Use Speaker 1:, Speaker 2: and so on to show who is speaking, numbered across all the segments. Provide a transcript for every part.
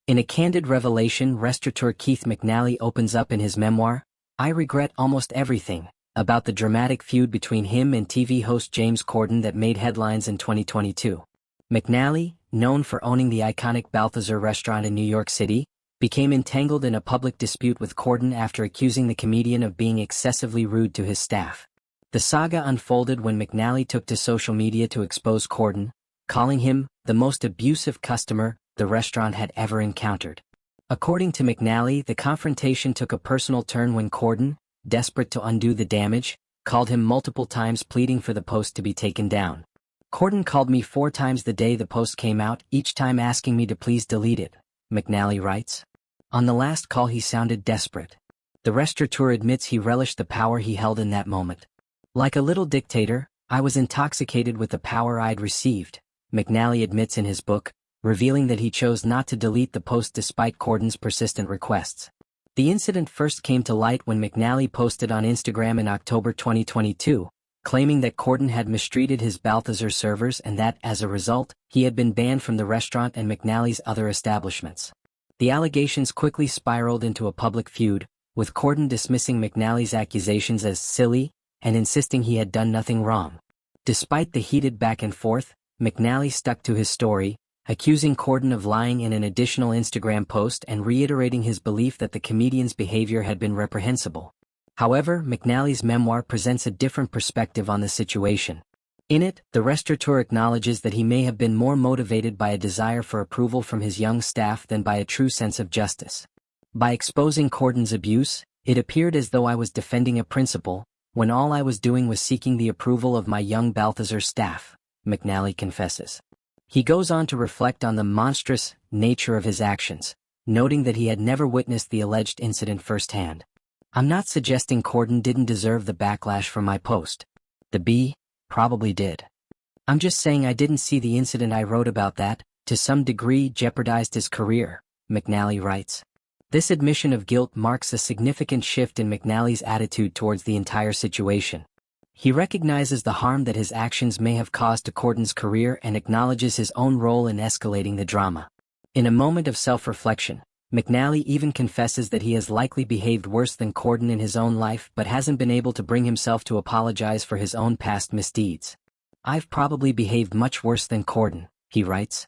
Speaker 1: In a candid revelation, restaurateur Keith McNally opens up in his memoir, "I Regret Almost Everything," about the dramatic feud between him and TV host James Corden that made headlines in 2022. McNally, known for owning the iconic Balthazar restaurant in New York City, became entangled in a public dispute with Corden after accusing the comedian of being excessively rude to his staff. The saga unfolded when McNally took to social media to expose Corden, calling him the most abusive customer the restaurant had ever encountered. According to McNally, the confrontation took a personal turn when Corden, desperate to undo the damage, called him multiple times pleading for the post to be taken down. "Corden called me 4 times the day the post came out, each time asking me to please delete it," McNally writes. On the last call he sounded desperate. The restaurateur admits he relished the power he held in that moment. "Like a little dictator, I was intoxicated with the power I'd received," McNally admits in his book, revealing that he chose not to delete the post despite Corden's persistent requests. The incident first came to light when McNally posted on Instagram in October 2022, claiming that Corden had mistreated his Balthazar servers and that, as a result, he had been banned from the restaurant and McNally's other establishments. The allegations quickly spiraled into a public feud, with Corden dismissing McNally's accusations as silly and insisting he had done nothing wrong. Despite the heated back and forth, McNally stuck to his story, accusing Corden of lying in an additional Instagram post and reiterating his belief that the comedian's behavior had been reprehensible. However, McNally's memoir presents a different perspective on the situation. In it, the restaurateur acknowledges that he may have been more motivated by a desire for approval from his young staff than by a true sense of justice. "By exposing Corden's abuse, it appeared as though I was defending a principle, when all I was doing was seeking the approval of my young Balthazar staff," McNally confesses. He goes on to reflect on the monstrous nature of his actions, noting that he had never witnessed the alleged incident firsthand. "I'm not suggesting Corden didn't deserve the backlash from my post. The B probably did. I'm just saying I didn't see the incident I wrote about that, to some degree, jeopardized his career," McNally writes. This admission of guilt marks a significant shift in McNally's attitude towards the entire situation. He recognizes the harm that his actions may have caused to Corden's career and acknowledges his own role in escalating the drama. In a moment of self-reflection, McNally even confesses that he has likely behaved worse than Corden in his own life but hasn't been able to bring himself to apologize for his own past misdeeds. "I've probably behaved much worse than Corden," he writes.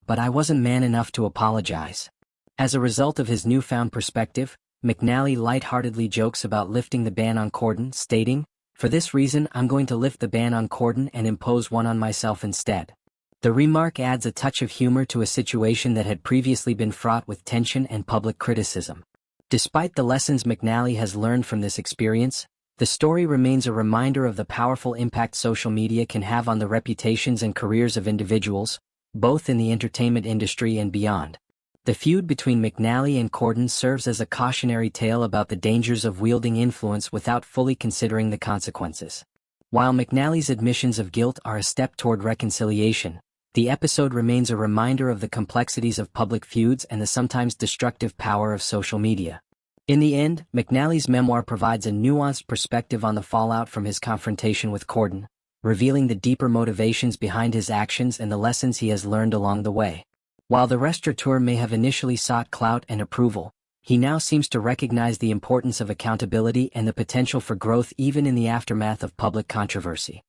Speaker 1: "But I wasn't man enough to apologize." As a result of his newfound perspective, McNally lightheartedly jokes about lifting the ban on Corden, stating, "For this reason, I'm going to lift the ban on Corden and impose one on myself instead." The remark adds a touch of humor to a situation that had previously been fraught with tension and public criticism. Despite the lessons McNally has learned from this experience, the story remains a reminder of the powerful impact social media can have on the reputations and careers of individuals, both in the entertainment industry and beyond. The feud between McNally and Corden serves as a cautionary tale about the dangers of wielding influence without fully considering the consequences. While McNally's admissions of guilt are a step toward reconciliation, the episode remains a reminder of the complexities of public feuds and the sometimes destructive power of social media. In the end, McNally's memoir provides a nuanced perspective on the fallout from his confrontation with Corden, revealing the deeper motivations behind his actions and the lessons he has learned along the way. While the restaurateur may have initially sought clout and approval, he now seems to recognize the importance of accountability and the potential for growth even in the aftermath of public controversy.